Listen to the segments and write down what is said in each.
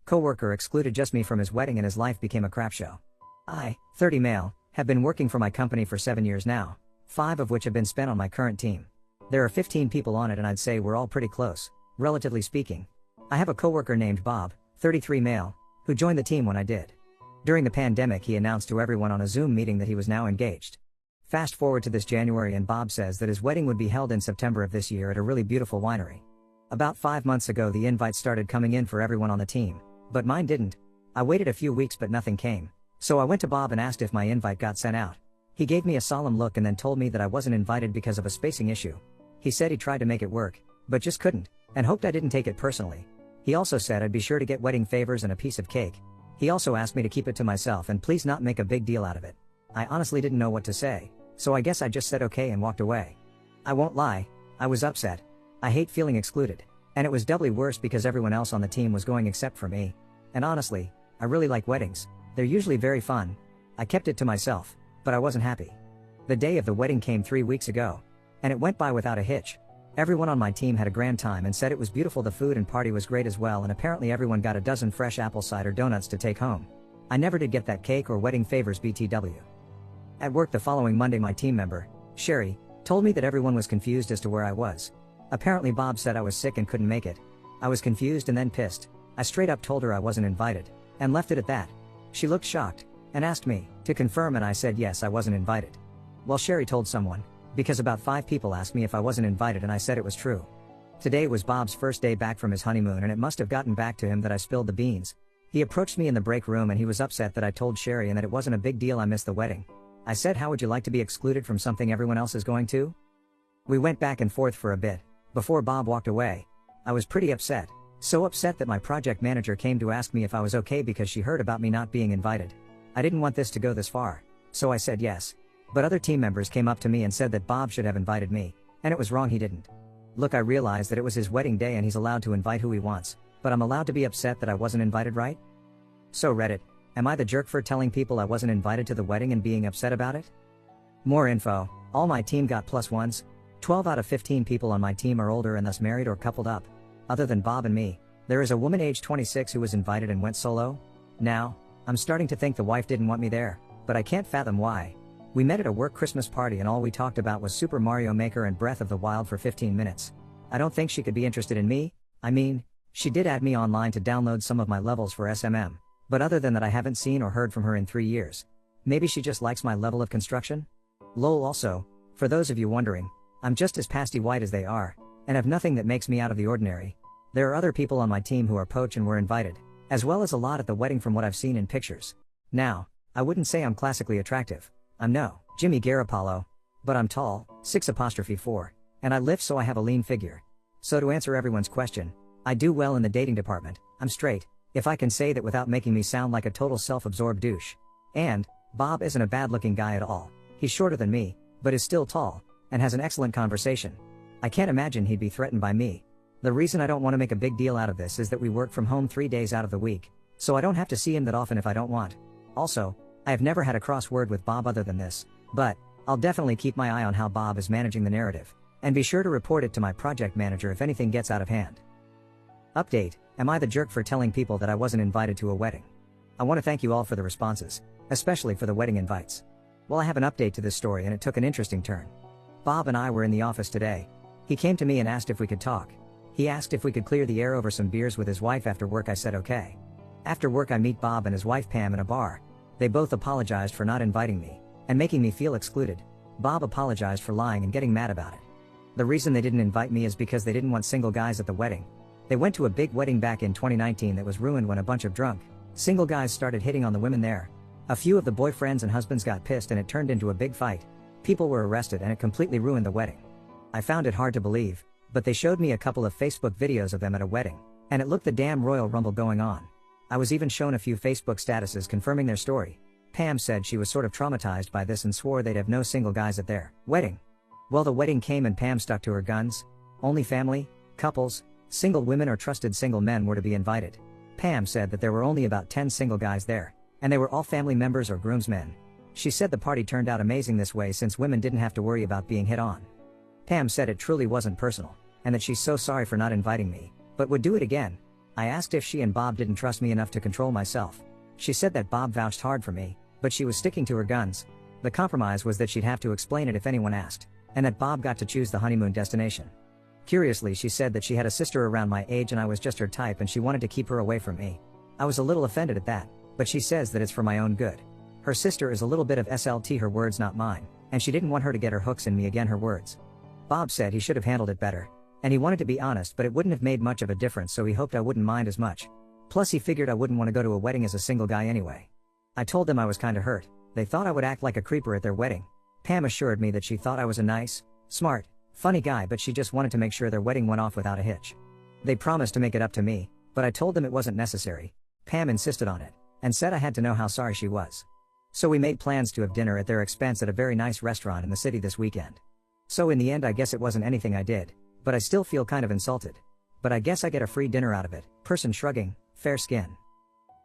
Coworker excluded just me from his wedding and his life became a crap show. I, 30 male, have been working for my company for 7 years now, 5 of which have been spent on my current team. There are 15 people on it and I'd say we're all pretty close, relatively speaking. I have a coworker named Bob, 33 male, who joined the team when I did. During the pandemic he announced to everyone on a Zoom meeting that he was now engaged. Fast forward to this January and Bob says that his wedding would be held in September of this year at a really beautiful winery. About 5 months ago the invites started coming in for everyone on the team, but mine didn't. I waited a few weeks but nothing came, so I went to Bob and asked if my invite got sent out. He gave me a solemn look and then told me that I wasn't invited because of a spacing issue. He said he tried to make it work, but just couldn't, and hoped I didn't take it personally. He also said I'd be sure to get wedding favors and a piece of cake. He also asked me to keep it to myself and please not make a big deal out of it. I honestly didn't know what to say, so I guess I just said okay and walked away. I won't lie, I was upset. I hate feeling excluded, and it was doubly worse because everyone else on the team was going except for me. And honestly, I really like weddings, they're usually very fun. I kept it to myself, but I wasn't happy. The day of the wedding came 3 weeks ago, and it went by without a hitch. Everyone on my team had a grand time and said it was beautiful. The food and party was great as well, and apparently everyone got a dozen fresh apple cider donuts to take home. I never did get that cake or wedding favors BTW. At work the following Monday my team member, Sherry, told me that everyone was confused as to where I was. Apparently Bob said I was sick and couldn't make it. I was confused and then pissed. I straight up told her I wasn't invited, and left it at that. She looked shocked, and asked me to confirm and I said yes I wasn't invited. Well Sherry told someone, because about 5 people asked me if I wasn't invited and I said it was true. Today was Bob's first day back from his honeymoon and it must have gotten back to him that I spilled the beans. He approached me in the break room and he was upset that I told Sherry and that it wasn't a big deal I missed the wedding. I said how would you like to be excluded from something everyone else is going to? We went back and forth for a bit, before Bob walked away. I was pretty upset. So upset that my project manager came to ask me if I was okay because she heard about me not being invited. I didn't want this to go this far, so I said yes. But other team members came up to me and said that Bob should have invited me, and it was wrong he didn't. Look, I realized that it was his wedding day and he's allowed to invite who he wants, but I'm allowed to be upset that I wasn't invited, right? So Reddit, am I the jerk for telling people I wasn't invited to the wedding and being upset about it? More info, all my team got +1s. 12 out of 15 people on my team are older and thus married or coupled up. Other than Bob and me, there is a woman aged 26 who was invited and went solo. Now, I'm starting to think the wife didn't want me there, but I can't fathom why. We met at a work Christmas party and all we talked about was Super Mario Maker and Breath of the Wild for 15 minutes. I don't think she could be interested in me. I mean, she did add me online to download some of my levels for SMM, but other than that I haven't seen or heard from her in 3 years. Maybe she just likes my level of construction? Lol. Also, for those of you wondering, I'm just as pasty white as they are, and have nothing that makes me out of the ordinary. There are other people on my team who are poach and were invited, as well as a lot at the wedding from what I've seen in pictures. Now, I wouldn't say I'm classically attractive. I'm no Jimmy Garoppolo, but I'm tall, 6'4", and I lift so I have a lean figure. So to answer everyone's question, I do well in the dating department. I'm straight, if I can say that without making me sound like a total self-absorbed douche. And Bob isn't a bad-looking guy at all. He's shorter than me, but is still tall, and has an excellent conversation. I can't imagine he'd be threatened by me. The reason I don't want to make a big deal out of this is that we work from home 3 days out of the week, so I don't have to see him that often if I don't want. Also, I have never had a cross-word with Bob other than this, but I'll definitely keep my eye on how Bob is managing the narrative, and be sure to report it to my project manager if anything gets out of hand. Update, am I the jerk for telling people that I wasn't invited to a wedding? I want to thank you all for the responses, especially for the wedding invites. Well, I have an update to this story and it took an interesting turn. Bob and I were in the office today. He came to me and asked if we could talk. He asked if we could clear the air over some beers with his wife after work. I said okay. After work I meet Bob and his wife Pam in a bar. They both apologized for not inviting me, and making me feel excluded. Bob apologized for lying and getting mad about it. The reason they didn't invite me is because they didn't want single guys at the wedding. They went to a big wedding back in 2019 that was ruined when a bunch of drunk, single guys started hitting on the women there. A few of the boyfriends and husbands got pissed and it turned into a big fight. People were arrested and it completely ruined the wedding. I found it hard to believe, but they showed me a couple of Facebook videos of them at a wedding, and it looked the damn Royal Rumble going on. I was even shown a few Facebook statuses confirming their story. Pam said she was sort of traumatized by this and swore they'd have no single guys at their wedding. Well, the wedding came and Pam stuck to her guns. Only family, couples, single women or trusted single men were to be invited. Pam said that there were only about 10 single guys there, and they were all family members or groomsmen. She said the party turned out amazing this way since women didn't have to worry about being hit on. Pam said it truly wasn't personal, and that she's so sorry for not inviting me, but would do it again. I asked if she and Bob didn't trust me enough to control myself. She said that Bob vouched hard for me, but she was sticking to her guns. The compromise was that she'd have to explain it if anyone asked, and that Bob got to choose the honeymoon destination. Curiously, she said that she had a sister around my age and I was just her type and she wanted to keep her away from me. I was a little offended at that, but she says that it's for my own good. Her sister is a little bit of SLT, her words not mine, and she didn't want her to get her hooks in me, again her words. Bob said he should have handled it better, and he wanted to be honest, but it wouldn't have made much of a difference, so he hoped I wouldn't mind as much. Plus he figured I wouldn't want to go to a wedding as a single guy anyway. I told them I was kinda hurt. They thought I would act like a creeper at their wedding. Pam assured me that she thought I was a nice, smart, funny guy, but she just wanted to make sure their wedding went off without a hitch. They promised to make it up to me, but I told them it wasn't necessary. Pam insisted on it, and said I had to know how sorry she was. So we made plans to have dinner at their expense at a very nice restaurant in the city this weekend. So in the end I guess it wasn't anything I did, but I still feel kind of insulted. But I guess I get a free dinner out of it. Person shrugging, fair skin.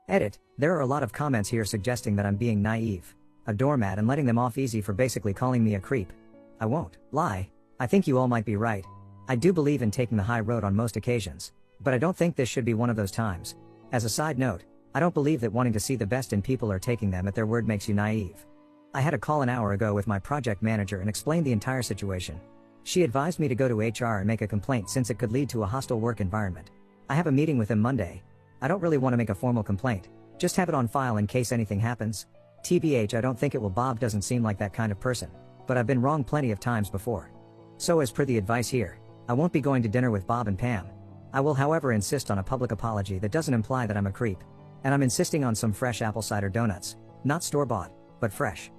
Edit, there are a lot of comments here suggesting that I'm being naive, a doormat, and letting them off easy for basically calling me a creep. I won't lie, I think you all might be right. I do believe in taking the high road on most occasions, but I don't think this should be one of those times. As a side note, I don't believe that wanting to see the best in people or taking them at their word makes you naive. I had a call an hour ago with my project manager and explained the entire situation. She advised me to go to HR and make a complaint since it could lead to a hostile work environment. I have a meeting with him Monday. I don't really want to make a formal complaint, just have it on file in case anything happens. TBH, I don't think it will. Bob doesn't seem like that kind of person, but I've been wrong plenty of times before. So as per the advice here, I won't be going to dinner with Bob and Pam. I will however insist on a public apology that doesn't imply that I'm a creep. And I'm insisting on some fresh apple cider donuts, not store-bought, but fresh.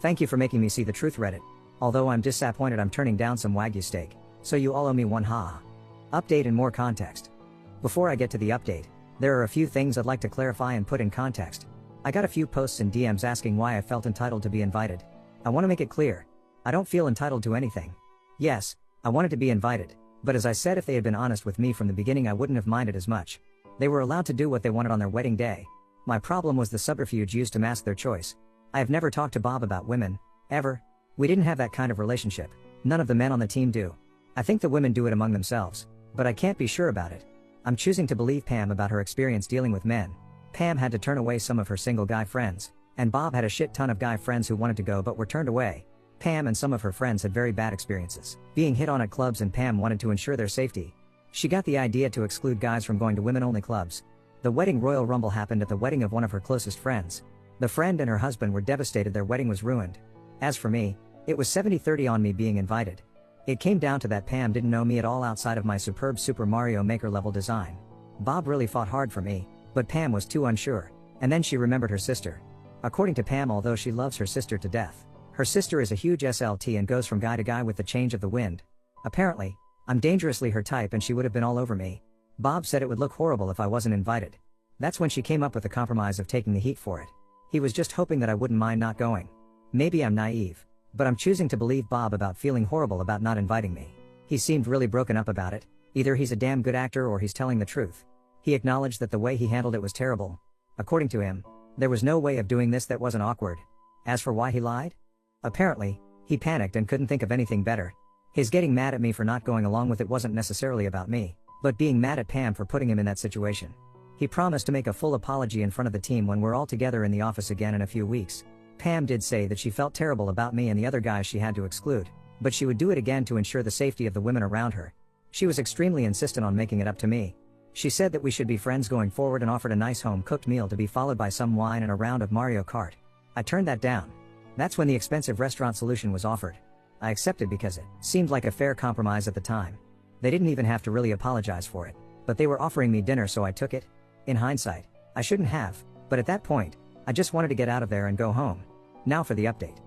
Thank you for making me see the truth, Reddit. Although I'm disappointed I'm turning down some Wagyu steak, so you all owe me one, ha. Update and more context. Before I get to the update, there are a few things I'd like to clarify and put in context. I got a few posts and DMs asking why I felt entitled to be invited. I want to make it clear, I don't feel entitled to anything. Yes, I wanted to be invited, but as I said, if they had been honest with me from the beginning I wouldn't have minded as much. They were allowed to do what they wanted on their wedding day. My problem was the subterfuge used to mask their choice. I have never talked to Bob about women, ever. We didn't have that kind of relationship. None of the men on the team do. I think the women do it among themselves, but I can't be sure about it. I'm choosing to believe Pam about her experience dealing with men. Pam had to turn away some of her single guy friends, and Bob had a shit ton of guy friends who wanted to go but were turned away. Pam and some of her friends had very bad experiences being hit on at clubs, and Pam wanted to ensure their safety. She got the idea to exclude guys from going to women-only clubs. The wedding Royal Rumble happened at the wedding of one of her closest friends. The friend and her husband were devastated, their wedding was ruined. As for me, it was 70-30 on me being invited. It came down to that Pam didn't know me at all outside of my superb Super Mario Maker level design. Bob really fought hard for me, but Pam was too unsure, and then she remembered her sister. According to Pam, although she loves her sister to death, her sister is a huge SLT and goes from guy to guy with the change of the wind. Apparently, I'm dangerously her type and she would have been all over me. Bob said it would look horrible if I wasn't invited. That's when she came up with the compromise of taking the heat for it. He was just hoping that I wouldn't mind not going. Maybe I'm naive, but I'm choosing to believe Bob about feeling horrible about not inviting me. He seemed really broken up about it. Either he's a damn good actor or he's telling the truth. He acknowledged that the way he handled it was terrible. According to him, there was no way of doing this that wasn't awkward. As for why he lied? Apparently, he panicked and couldn't think of anything better. His getting mad at me for not going along with it wasn't necessarily about me, but being mad at Pam for putting him in that situation. He promised to make a full apology in front of the team when we're all together in the office again in a few weeks. Pam did say that she felt terrible about me and the other guys she had to exclude, but she would do it again to ensure the safety of the women around her. She was extremely insistent on making it up to me. She said that we should be friends going forward and offered a nice home-cooked meal to be followed by some wine and a round of Mario Kart. I turned that down. That's when the expensive restaurant solution was offered. I accepted because it seemed like a fair compromise at the time. They didn't even have to really apologize for it, but they were offering me dinner, so I took it. In hindsight, I shouldn't have, but at that point, I just wanted to get out of there and go home. Now for the update.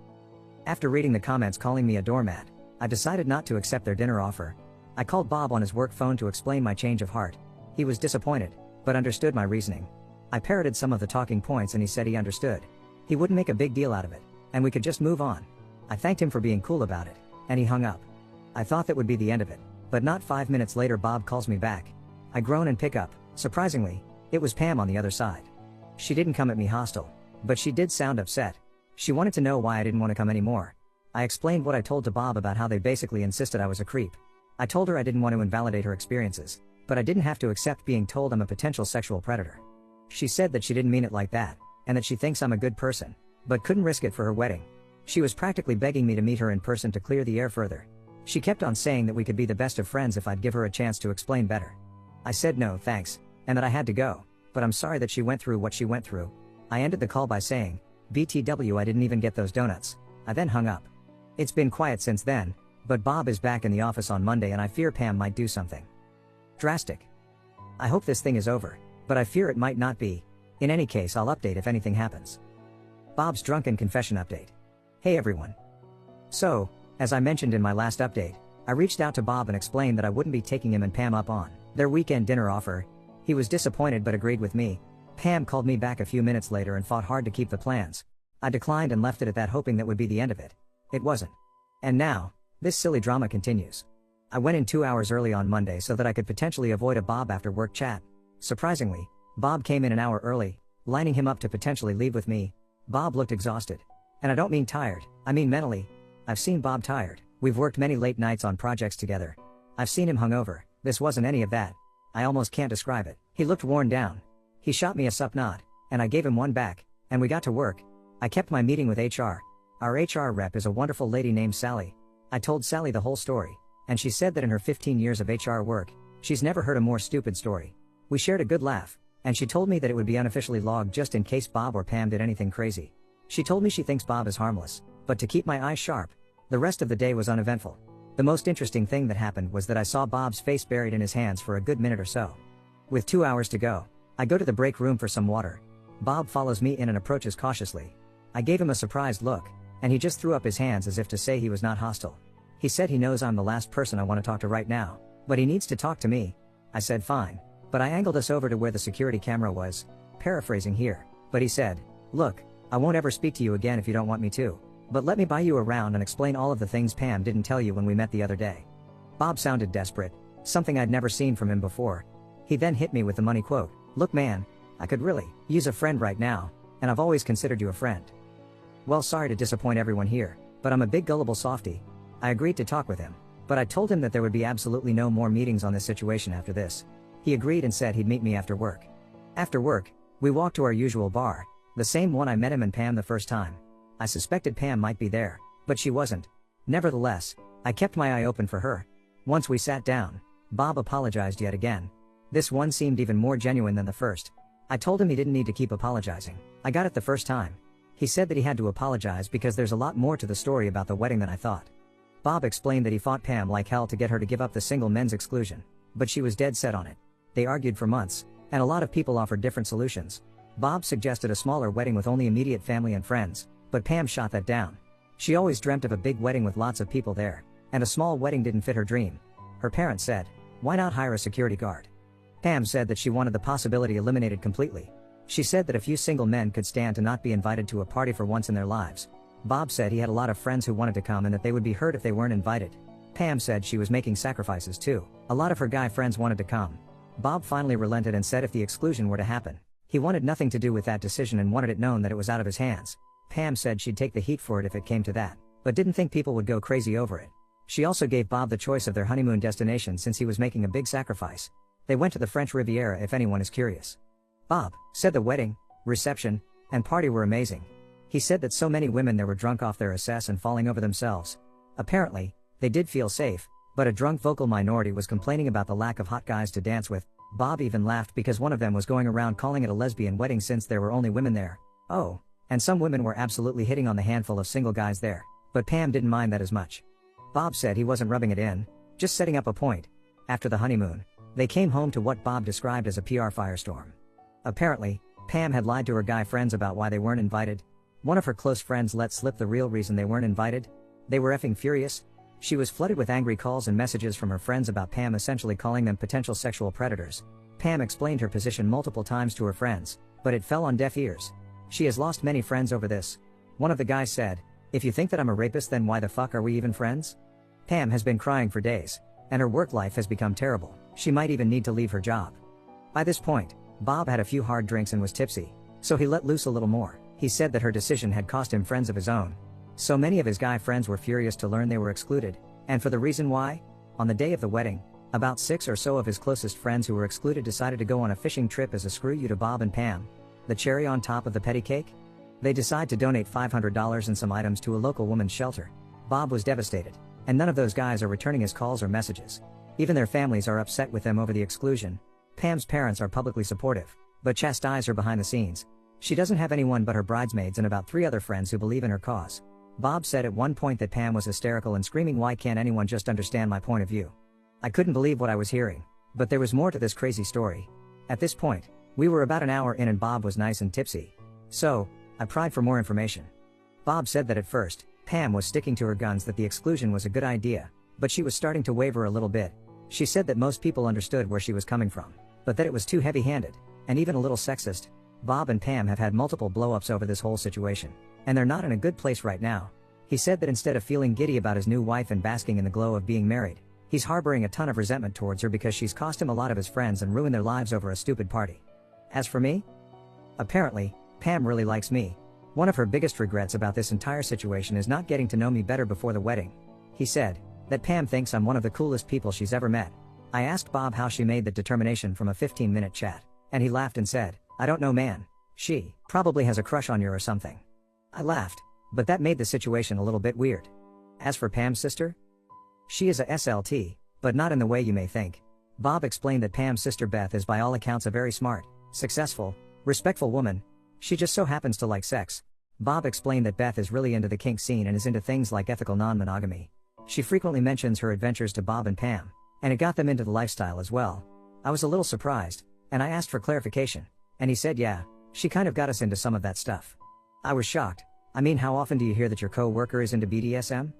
After reading the comments calling me a doormat, I decided not to accept their dinner offer. I called Bob on his work phone to explain my change of heart. He was disappointed, but understood my reasoning. I parroted some of the talking points and he said he understood. He wouldn't make a big deal out of it, and we could just move on. I thanked him for being cool about it, and he hung up. I thought that would be the end of it, but not 5 minutes later Bob calls me back. I groan and pick up. Surprisingly, it was Pam on the other side. She didn't come at me hostile, but she did sound upset. She wanted to know why I didn't want to come anymore. I explained what I told to Bob about how they basically insisted I was a creep. I told her I didn't want to invalidate her experiences, but I didn't have to accept being told I'm a potential sexual predator. She said that she didn't mean it like that, and that she thinks I'm a good person, but couldn't risk it for her wedding. She was practically begging me to meet her in person to clear the air further. She kept on saying that we could be the best of friends if I'd give her a chance to explain better. I said no thanks, and that I had to go, but I'm sorry that she went through what she went through. I ended the call by saying, BTW, I didn't even get those donuts. I then hung up. It's been quiet since then, but Bob is back in the office on Monday and I fear Pam might do something drastic. I hope this thing is over, but I fear it might not be. In any case, I'll update if anything happens. Bob's drunken confession update. Hey everyone. So, as I mentioned in my last update, I reached out to Bob and explained that I wouldn't be taking him and Pam up on their weekend dinner offer. He was disappointed but agreed with me. Pam called me back a few minutes later and fought hard to keep the plans. I declined and left it at that, hoping that would be the end of it. It wasn't. And now, this silly drama continues. I went in 2 hours early on Monday so that I could potentially avoid a Bob after work chat. Surprisingly, Bob came in an hour early, lining him up to potentially leave with me. Bob looked exhausted. And I don't mean tired, I mean mentally. I've seen Bob tired. We've worked many late nights on projects together. I've seen him hungover. This wasn't any of that. I almost can't describe it. He looked worn down. He shot me a sup nod, and I gave him one back, and we got to work. I kept my meeting with HR. Our HR rep is a wonderful lady named Sally. I told Sally the whole story, and she said that in her 15 years of HR work, she's never heard a more stupid story. We shared a good laugh, and she told me that it would be unofficially logged just in case Bob or Pam did anything crazy. She told me she thinks Bob is harmless, but to keep my eyes sharp. The rest of the day was uneventful. The most interesting thing that happened was that I saw Bob's face buried in his hands for a good minute or so. With 2 hours to go, I go to the break room for some water. Bob follows me in and approaches cautiously. I gave him a surprised look, and he just threw up his hands as if to say he was not hostile. He said he knows I'm the last person I want to talk to right now, but he needs to talk to me. I said fine, but I angled us over to where the security camera was, paraphrasing here, but he said, look, I won't ever speak to you again if you don't want me to, but let me buy you around and explain all of the things Pam didn't tell you when we met the other day. Bob sounded desperate, something I'd never seen from him before. He then hit me with the money quote, look man, I could really use a friend right now, and I've always considered you a friend. Well, sorry to disappoint everyone here, but I'm a big gullible softie. I agreed to talk with him, but I told him that there would be absolutely no more meetings on this situation after this. He agreed and said he'd meet me after work. After work, we walked to our usual bar, the same one I met him and Pam the first time. I suspected Pam might be there, but she wasn't. Nevertheless, I kept my eye open for her. Once we sat down, Bob apologized yet again. This one seemed even more genuine than the first. I told him he didn't need to keep apologizing. I got it the first time. He said that he had to apologize because there's a lot more to the story about the wedding than I thought. Bob explained that he fought Pam like hell to get her to give up the single men's exclusion, but she was dead set on it. They argued for months, and a lot of people offered different solutions. Bob suggested a smaller wedding with only immediate family and friends, but Pam shot that down. She always dreamt of a big wedding with lots of people there, and a small wedding didn't fit her dream. Her parents said, why not hire a security guard? Pam said that she wanted the possibility eliminated completely. She said that a few single men could stand to not be invited to a party for once in their lives. Bob said he had a lot of friends who wanted to come and that they would be hurt if they weren't invited. Pam said she was making sacrifices too. A lot of her guy friends wanted to come. Bob finally relented and said if the exclusion were to happen, he wanted nothing to do with that decision and wanted it known that it was out of his hands. Pam said she'd take the heat for it if it came to that, but didn't think people would go crazy over it. She also gave Bob the choice of their honeymoon destination since he was making a big sacrifice. They went to the French Riviera if anyone is curious. Bob said the wedding, reception, and party were amazing. He said that so many women there were drunk off their assess and falling over themselves. Apparently, they did feel safe, but a drunk vocal minority was complaining about the lack of hot guys to dance with. Bob even laughed because one of them was going around calling it a lesbian wedding since there were only women there. Oh, and some women were absolutely hitting on the handful of single guys there, but Pam didn't mind that as much. Bob said he wasn't rubbing it in, just setting up a point. After the honeymoon, they came home to what Bob described as a PR firestorm. Apparently, Pam had lied to her guy friends about why they weren't invited. One of her close friends let slip the real reason they weren't invited. They were effing furious. She was flooded with angry calls and messages from her friends about Pam essentially calling them potential sexual predators. Pam explained her position multiple times to her friends, but it fell on deaf ears. She has lost many friends over this. One of the guys said, if you think that I'm a rapist, then why the fuck are we even friends? Pam has been crying for days, and her work life has become terrible. She might even need to leave her job. By this point, Bob had a few hard drinks and was tipsy, so he let loose a little more. He said that her decision had cost him friends of his own. So many of his guy friends were furious to learn they were excluded, and for the reason why? On the day of the wedding, About 6 or so of his closest friends who were excluded decided to go on a fishing trip as a screw you to Bob and Pam. The cherry on top of the petty cake? They decide to donate $500 and some items to a local woman's shelter. Bob was devastated, and none of those guys are returning his calls or messages. Even their families are upset with them over the exclusion. Pam's parents are publicly supportive, but chastise her behind the scenes. She doesn't have anyone but her bridesmaids and about 3 other friends who believe in her cause. Bob said at one point that Pam was hysterical and screaming, "Why can't anyone just understand my point of view?" I couldn't believe what I was hearing, but there was more to this crazy story. At this point, we were about an hour in and Bob was nice and tipsy. So, I pried for more information. Bob said that at first, Pam was sticking to her guns that the exclusion was a good idea, but she was starting to waver a little bit. She said that most people understood where she was coming from, but that it was too heavy-handed, and even a little sexist. Bob and Pam have had multiple blow-ups over this whole situation, and they're not in a good place right now. He said that instead of feeling giddy about his new wife and basking in the glow of being married, he's harboring a ton of resentment towards her because she's cost him a lot of his friends and ruined their lives over a stupid party. As for me? Apparently, Pam really likes me. One of her biggest regrets about this entire situation is not getting to know me better before the wedding. He said that Pam thinks I'm one of the coolest people she's ever met. I asked Bob how she made that determination from a 15-minute chat, and he laughed and said, "I don't know, man. She probably has a crush on you or something." I laughed, but that made the situation a little bit weird. As for Pam's sister, she is a SLT, but not in the way you may think. Bob explained that Pam's sister Beth is by all accounts a very smart, successful, respectful woman. She just so happens to like sex. Bob explained that Beth is really into the kink scene and is into things like ethical non-monogamy. She frequently mentions her adventures to Bob and Pam, and it got them into the lifestyle as well. I was a little surprised, and I asked for clarification, and he said yeah, she kind of got us into some of that stuff. I was shocked. I mean, how often do you hear that your co-worker is into BDSM?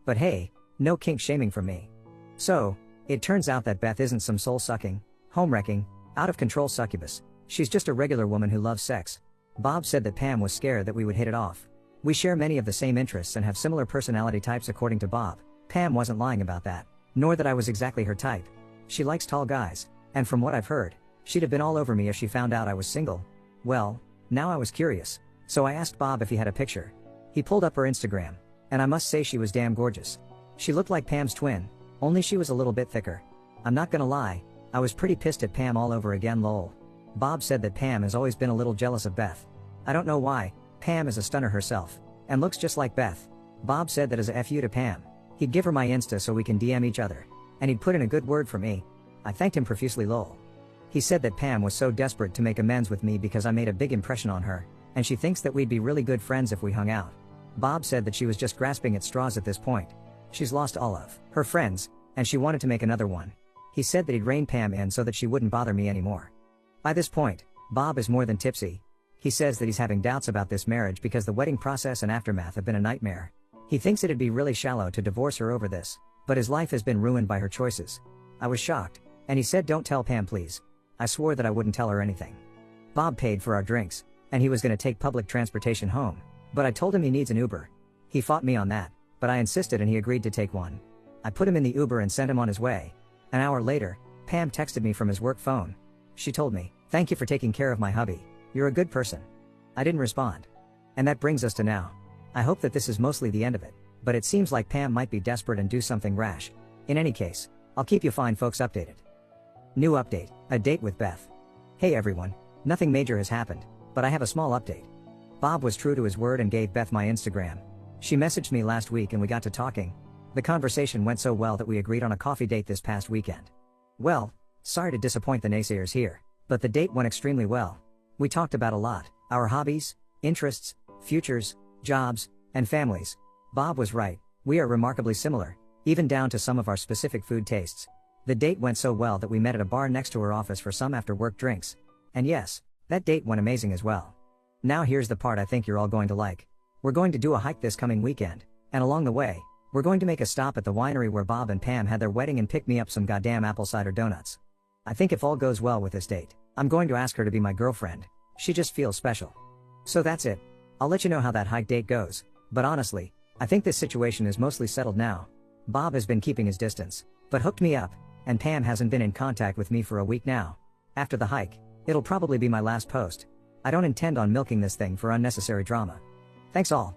But hey, no kink shaming from me. So, it turns out that Beth isn't some soul-sucking, home-wrecking, out-of-control succubus. She's just a regular woman who loves sex. Bob said that Pam was scared that we would hit it off. We share many of the same interests and have similar personality types according to Bob. Pam wasn't lying about that, nor that I was exactly her type. She likes tall guys, and from what I've heard, she'd have been all over me if she found out I was single. Well, now I was curious, so I asked Bob if he had a picture. He pulled up her Instagram, and I must say she was damn gorgeous. She looked like Pam's twin, only she was a little bit thicker. I'm not gonna lie, I was pretty pissed at Pam all over again, lol. Bob said that Pam has always been a little jealous of Beth. I don't know why. Pam is a stunner herself, and looks just like Beth. Bob said that as a FU to Pam, he'd give her my Insta so we can DM each other, and he'd put in a good word for me. I thanked him profusely, lol. He said that Pam was so desperate to make amends with me because I made a big impression on her, and she thinks that we'd be really good friends if we hung out. Bob said that she was just grasping at straws at this point. She's lost all of her friends, and she wanted to make another one. He said that he'd rein Pam in so that she wouldn't bother me anymore. By this point, Bob is more than tipsy. He says that he's having doubts about this marriage because the wedding process and aftermath have been a nightmare. He thinks it'd be really shallow to divorce her over this, but his life has been ruined by her choices. I was shocked, and he said, "Don't tell Pam, please." I swore that I wouldn't tell her anything. Bob paid for our drinks, and he was going to take public transportation home, but I told him he needs an Uber. He fought me on that, but I insisted and he agreed to take one. I put him in the Uber and sent him on his way. An hour later, Pam texted me from his work phone. She told me, "Thank you for taking care of my hubby. You're a good person." I didn't respond. And that brings us to now. I hope that this is mostly the end of it, but it seems like Pam might be desperate and do something rash. In any case, I'll keep you fine folks updated. New update, a date with Beth. Hey everyone, nothing major has happened, but I have a small update. Bob was true to his word and gave Beth my Instagram. She messaged me last week and we got to talking. The conversation went so well that we agreed on a coffee date this past weekend. Well, sorry to disappoint the naysayers here, but the date went extremely well. We talked about a lot, our hobbies, interests, futures, jobs, and families. Bob was right, we are remarkably similar, even down to some of our specific food tastes. The date went so well that we met at a bar next to her office for some after-work drinks. And yes, that date went amazing as well. Now here's the part I think you're all going to like. We're going to do a hike this coming weekend, and along the way, we're going to make a stop at the winery where Bob and Pam had their wedding and pick me up some goddamn apple cider donuts. I think if all goes well with this date, I'm going to ask her to be my girlfriend. She just feels special. So that's it. I'll let you know how that hike date goes, but honestly, I think this situation is mostly settled now. Bob has been keeping his distance, but hooked me up, and Pam hasn't been in contact with me for a week now. After the hike, it'll probably be my last post. I don't intend on milking this thing for unnecessary drama. Thanks all.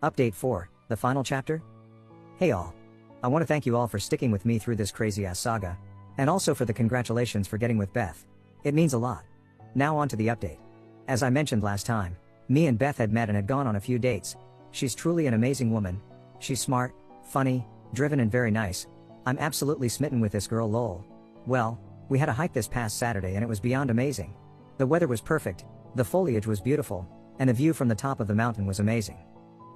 Update 4, the final chapter? Hey all. I want to thank you all for sticking with me through this crazy ass saga. And also for the congratulations for getting with Beth. It means a lot. Now on to the update. As I mentioned last time, me and Beth had met and had gone on a few dates. She's truly an amazing woman. She's smart, funny, driven and very nice. I'm absolutely smitten with this girl, lol. Well, we had a hike this past Saturday and it was beyond amazing. The weather was perfect, the foliage was beautiful, and the view from the top of the mountain was amazing.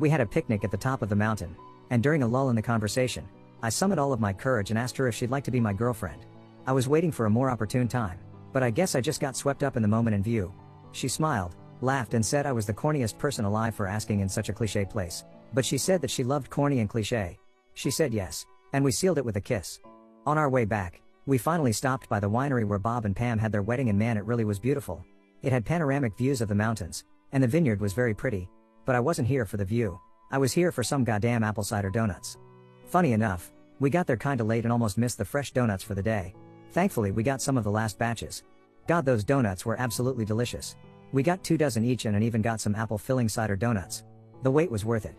We had a picnic at the top of the mountain, and during a lull in the conversation, I summoned all of my courage and asked her if she'd like to be my girlfriend. I was waiting for a more opportune time, but I guess I just got swept up in the moment in view. She smiled, laughed and said I was the corniest person alive for asking in such a cliché place, but she said that she loved corny and cliché. She said yes, and we sealed it with a kiss. On our way back, we finally stopped by the winery where Bob and Pam had their wedding, and man, it really was beautiful. It had panoramic views of the mountains, and the vineyard was very pretty, but I wasn't here for the view. I was here for some goddamn apple cider donuts. Funny enough, we got there kinda late and almost missed the fresh donuts for the day. Thankfully we got some of the last batches. God, those donuts were absolutely delicious. We got 2 dozen each and even got some apple filling cider donuts. The wait was worth it.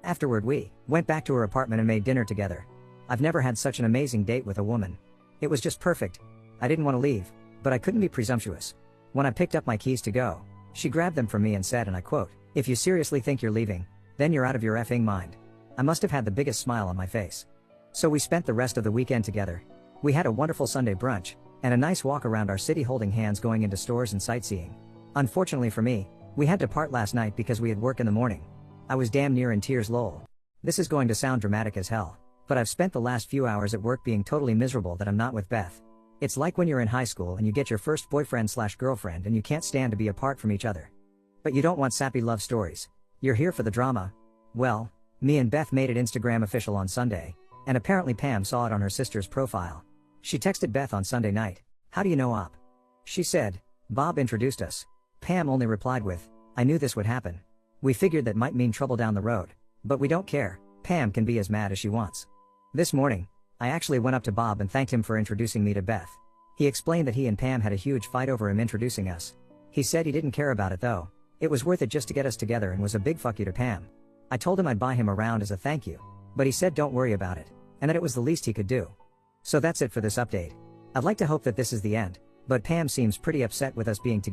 Afterward we went back to her apartment and made dinner together. I've never had such an amazing date with a woman. It was just perfect. I didn't want to leave, but I couldn't be presumptuous. When I picked up my keys to go, she grabbed them from me and said, and I quote, "If you seriously think you're leaving, then you're out of your effing mind." I must have had the biggest smile on my face. So we spent the rest of the weekend together. We had a wonderful Sunday brunch, and a nice walk around our city holding hands going into stores and sightseeing. Unfortunately for me, we had to part last night because we had work in the morning. I was damn near in tears, lol. This is going to sound dramatic as hell, but I've spent the last few hours at work being totally miserable that I'm not with Beth. It's like when you're in high school and you get your first boyfriend/girlfriend and you can't stand to be apart from each other. But you don't want sappy love stories. You're here for the drama. Well, me and Beth made it Instagram official on Sunday, and apparently Pam saw it on her sister's profile. She texted Beth on Sunday night, "How do you know Op?" She said, "Bob introduced us." Pam only replied with, "I knew this would happen. We figured that might mean trouble down the road, but we don't care. Pam can be as mad as she wants." This morning, I actually went up to Bob and thanked him for introducing me to Beth. He explained that he and Pam had a huge fight over him introducing us. He said he didn't care about it though. It was worth it just to get us together and was a big fuck you to Pam. I told him I'd buy him around as a thank you, but he said don't worry about it, and that it was the least he could do. So that's it for this update. I'd like to hope that this is the end, but Pam seems pretty upset with us being together.